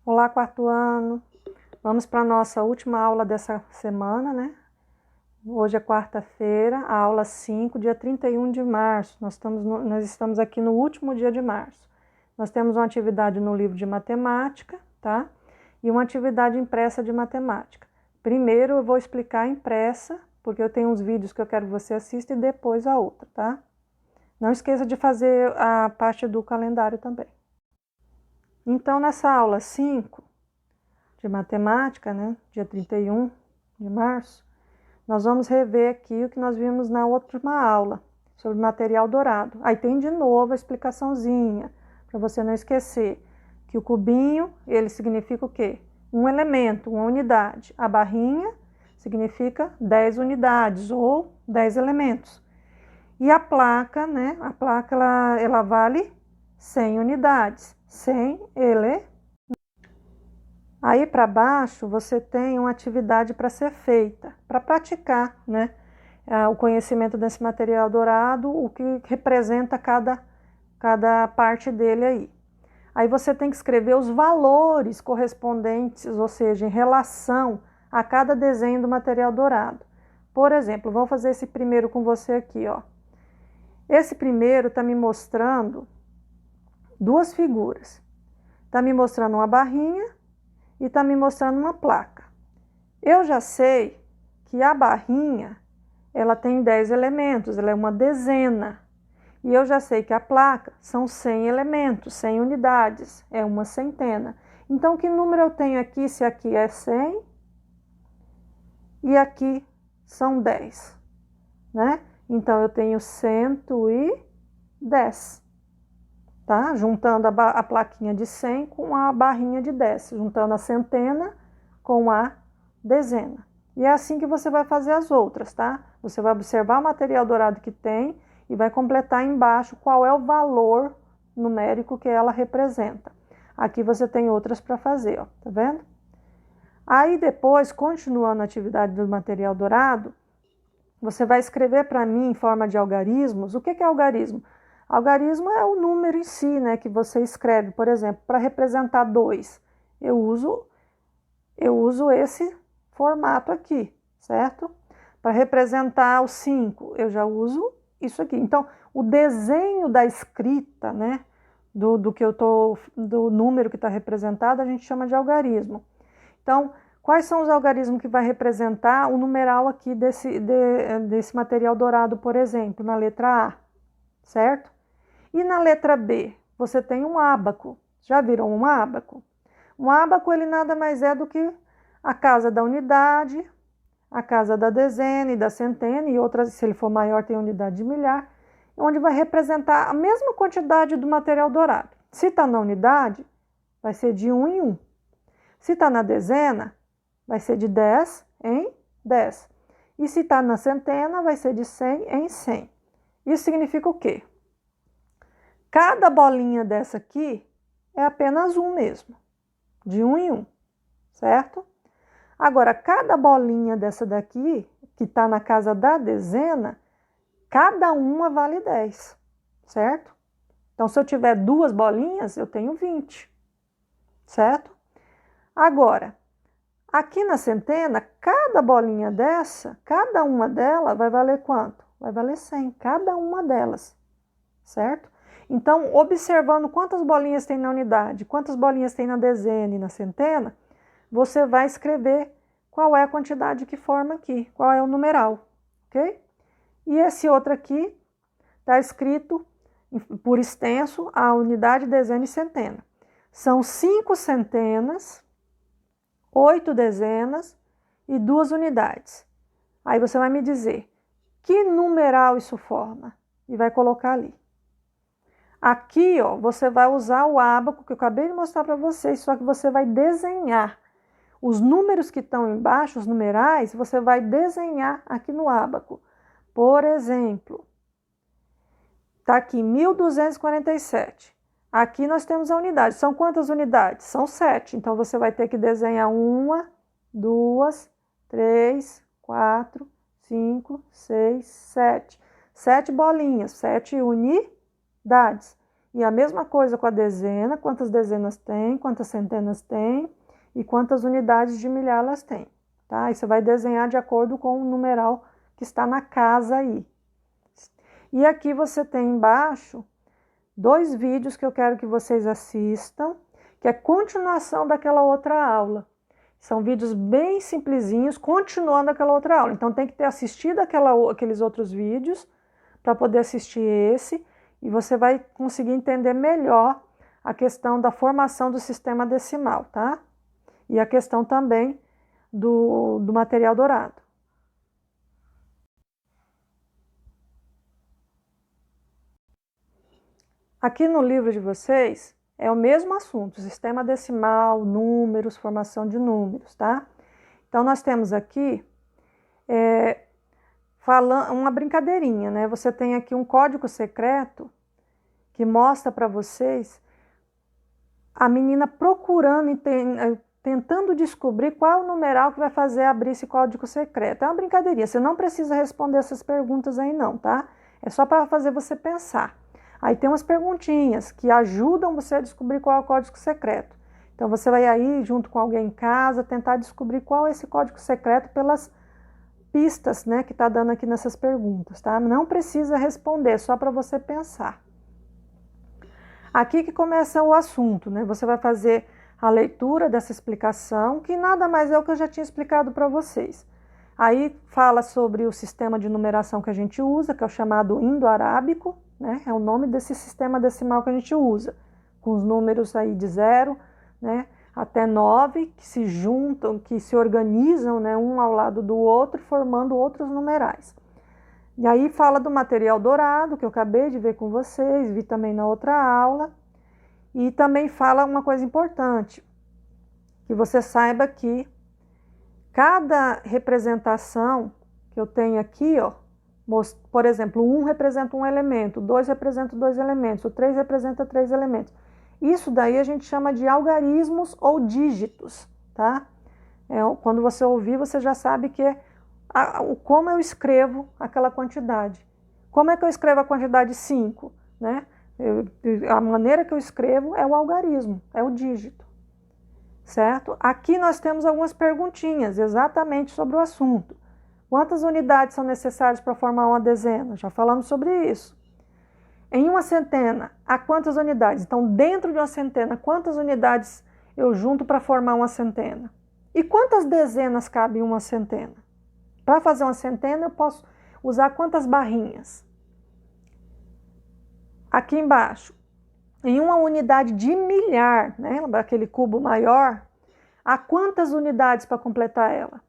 Olá, quarto ano. Vamos para a nossa última aula dessa semana, né? Hoje é quarta-feira, a aula 5, dia 31 de março. Nós estamos aqui no último dia de março. Nós temos uma atividade no livro de matemática, tá? E uma atividade impressa de matemática. Primeiro eu vou explicar a impressa, porque eu tenho uns vídeos que eu quero que você assista e depois a outra, tá? Não esqueça de fazer a parte do calendário também. Então, nessa aula 5 de matemática, né, dia 31 de março, nós vamos rever aqui o que nós vimos na última aula, sobre material dourado. Aí tem de novo a explicaçãozinha, para você não esquecer, que o cubinho, ele significa o quê? Um elemento, uma unidade. A barrinha significa 10 unidades ou 10 elementos. E a placa, né, a placa ela vale 100 unidades, 100 elementos. Aí para baixo você tem uma atividade para ser feita, para praticar, né? O conhecimento desse material dourado, o que representa cada parte dele aí. Aí você tem que escrever os valores correspondentes, ou seja, em relação a cada desenho do material dourado. Por exemplo, vou fazer esse primeiro com você aqui, ó. Esse primeiro está me mostrando duas figuras. Está me mostrando uma barrinha e está me mostrando uma placa. Eu já sei que a barrinha, ela tem 10 elementos, ela é uma dezena. E eu já sei que a placa são 100 elementos, 100 unidades, é uma centena. Então, que número eu tenho aqui, se aqui é 100 e aqui são 10, né? Então, eu tenho 110. Tá? Juntando a plaquinha de 100 com a barrinha de 10, juntando a centena com a dezena. E é assim que você vai fazer as outras, tá? Você vai observar o material dourado que tem e vai completar embaixo qual é o valor numérico que ela representa. Aqui você tem outras para fazer, ó, tá vendo? Aí depois, continuando a atividade do material dourado, você vai escrever para mim em forma de algarismos. O que é algarismo? Algarismo é o número em si, né, que você escreve. Por exemplo, para representar 2, eu uso esse formato aqui, certo? Para representar o 5, eu já uso isso aqui. Então, o desenho da escrita, né, do número que está representado, a gente chama de algarismo. Então, quais são os algarismos que vai representar o numeral aqui desse material dourado, por exemplo, na letra A, certo? E na letra B, você tem um ábaco. Já viram um ábaco? Um ábaco, ele nada mais é do que a casa da unidade, a casa da dezena e da centena, e outras, se ele for maior, tem unidade de milhar, onde vai representar a mesma quantidade do material dourado. Se está na unidade, vai ser de 1 em 1. Se está na dezena, vai ser de 10 em 10. E se está na centena, vai ser de 100 em 100. Isso significa o quê? Cada bolinha dessa aqui é apenas um mesmo, de 1 em 1, certo? Agora, cada bolinha dessa daqui, que está na casa da dezena, cada uma vale 10, certo? Então, se eu tiver duas bolinhas, eu tenho 20, certo? Agora, aqui na centena, cada bolinha dessa, cada uma delas vai valer quanto? Vai valer 100, cada uma delas, certo? Então, observando quantas bolinhas tem na unidade, quantas bolinhas tem na dezena e na centena, você vai escrever qual é a quantidade que forma aqui, qual é o numeral, ok? E esse outro aqui está escrito por extenso a unidade, dezena e centena. São 5 centenas, 8 dezenas e 2 unidades. Aí você vai me dizer que numeral isso forma e vai colocar ali. Aqui, ó, você vai usar o ábaco que eu acabei de mostrar para vocês, só que você vai desenhar os números que estão embaixo, os numerais, você vai desenhar aqui no ábaco. Por exemplo, está aqui 1247. Aqui nós temos a unidade. São quantas unidades? São 7. Então, você vai ter que desenhar 1, 2, 3, 4, 5, 6, 7. 7 bolinhas, 7 unidades. E a mesma coisa com a dezena, quantas dezenas tem, quantas centenas tem e quantas unidades de milhar elas têm, tá? E você vai desenhar de acordo com o numeral que está na casa aí. E aqui você tem embaixo 2 vídeos que eu quero que vocês assistam, que é continuação daquela outra aula. São vídeos bem simplesinhos, continuando aquela outra aula. Então tem que ter assistido aqueles outros vídeos para poder assistir esse, e você vai conseguir entender melhor a questão da formação do sistema decimal, tá? E a questão também do material dourado. Aqui no livro de vocês é o mesmo assunto, sistema decimal, números, formação de números, tá? Então nós temos aqui uma brincadeirinha, né? Você tem aqui um código secreto que mostra para vocês a menina procurando, tentando descobrir qual é o numeral que vai fazer abrir esse código secreto. É uma brincadeirinha, você não precisa responder essas perguntas aí não, tá? É só para fazer você pensar. Aí tem umas perguntinhas que ajudam você a descobrir qual é o código secreto. Então você vai aí, junto com alguém em casa, tentar descobrir qual é esse código secreto pelas pistas, né, que está dando aqui nessas perguntas, tá? Não precisa responder, só para você pensar. Aqui que começa o assunto, né? Você vai fazer a leitura dessa explicação, que nada mais é o que eu já tinha explicado para vocês. Aí fala sobre o sistema de numeração que a gente usa, que é o chamado indo-arábico, né? É o nome desse sistema decimal que a gente usa, com os números aí de 0, né, até 9, que se juntam, que se organizam, né, um ao lado do outro, formando outros numerais. E aí fala do material dourado, que eu acabei de ver com vocês, vi também na outra aula, e também fala uma coisa importante, que você saiba que cada representação que eu tenho aqui, ó, por exemplo, 1 representa um elemento, 2 representa 2 elementos, o 3 representa 3 elementos. Isso daí a gente chama de algarismos ou dígitos, tá? Quando você ouvir, você já sabe que é como eu escrevo aquela quantidade. Como é que eu escrevo a quantidade 5? Né? A maneira que eu escrevo é o algarismo, é o dígito, certo? Aqui nós temos algumas perguntinhas exatamente sobre o assunto. Quantas unidades são necessárias para formar uma dezena? Já falamos sobre isso. Em uma centena, há quantas unidades? Então, dentro de uma centena, quantas unidades eu junto para formar uma centena? E quantas dezenas cabem em uma centena? Para fazer uma centena, eu posso usar quantas barrinhas? Aqui embaixo, em uma unidade de milhar, né, aquele cubo maior, há quantas unidades para completar ela?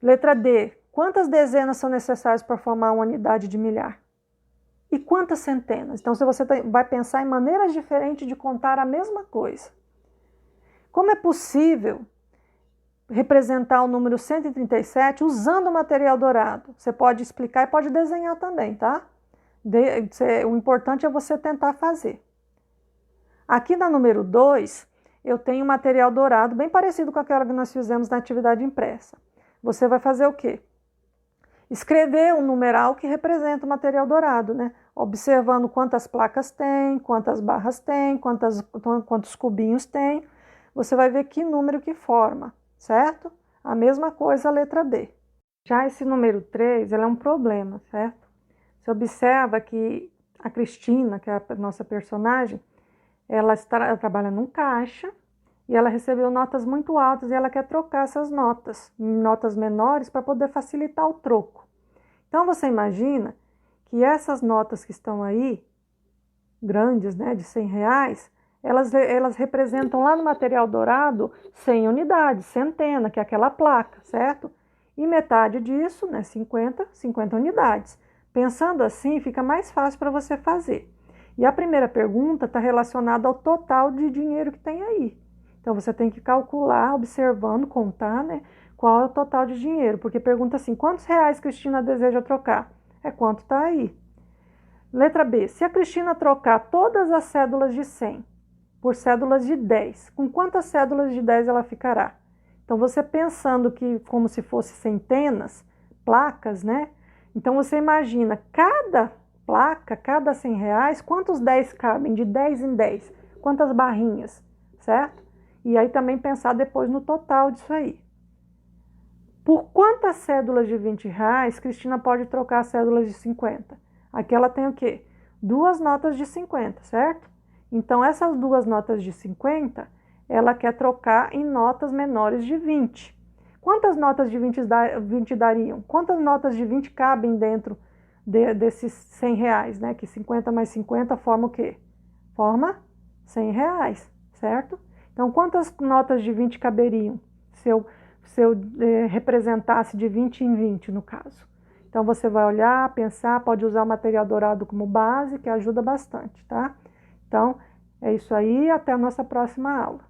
Letra D, quantas dezenas são necessárias para formar uma unidade de milhar? E quantas centenas? Então, se você vai pensar em maneiras diferentes de contar a mesma coisa. Como é possível representar o número 137 usando o material dourado? Você pode explicar e pode desenhar também, tá? O importante é você tentar fazer. Aqui na número 2, eu tenho material dourado bem parecido com aquela que nós fizemos na atividade impressa. Você vai fazer o quê? Escrever um numeral que representa o material dourado, né? Observando quantas placas tem, quantas barras tem, quantos cubinhos tem. Você vai ver que número que forma, certo? A mesma coisa a letra D. Já esse número 3, ele é um problema, certo? Você observa que a Cristina, que é a nossa personagem, ela trabalha num caixa e ela recebeu notas muito altas e ela quer trocar essas notas em notas menores para poder facilitar o troco. Então você imagina que essas notas que estão aí, grandes, né, de R$100, elas representam lá no material dourado 100 unidades, centena, que é aquela placa, certo? E metade disso, né, 50 unidades. Pensando assim, fica mais fácil para você fazer. E a primeira pergunta está relacionada ao total de dinheiro que tem aí. Então, você tem que calcular, observando, contar, né, qual é o total de dinheiro. Porque pergunta assim, quantos reais Cristina deseja trocar? É quanto está aí. Letra B, se a Cristina trocar todas as cédulas de 100 por cédulas de 10, com quantas cédulas de 10 ela ficará? Então, você pensando que como se fosse centenas, placas, né? Então, você imagina cada placa, cada R$100, quantos 10 cabem? De 10 em 10. Quantas barrinhas, certo? E aí também pensar depois no total disso aí. Por quantas cédulas de R$20, Cristina pode trocar cédulas de 50? Aqui ela tem o quê? 2 notas de 50, certo? Então, essas 2 notas de 50, ela quer trocar em notas menores de 20. Quantas notas de 20 dariam? Quantas notas de 20 cabem dentro desses R$100, né? Que 50 mais 50 forma o quê? Forma R$100, certo? Então, quantas notas de 20 caberiam se eu representasse de 20 em 20, no caso? Então, você vai olhar, pensar, pode usar o material dourado como base, que ajuda bastante, tá? Então, é isso aí, até a nossa próxima aula.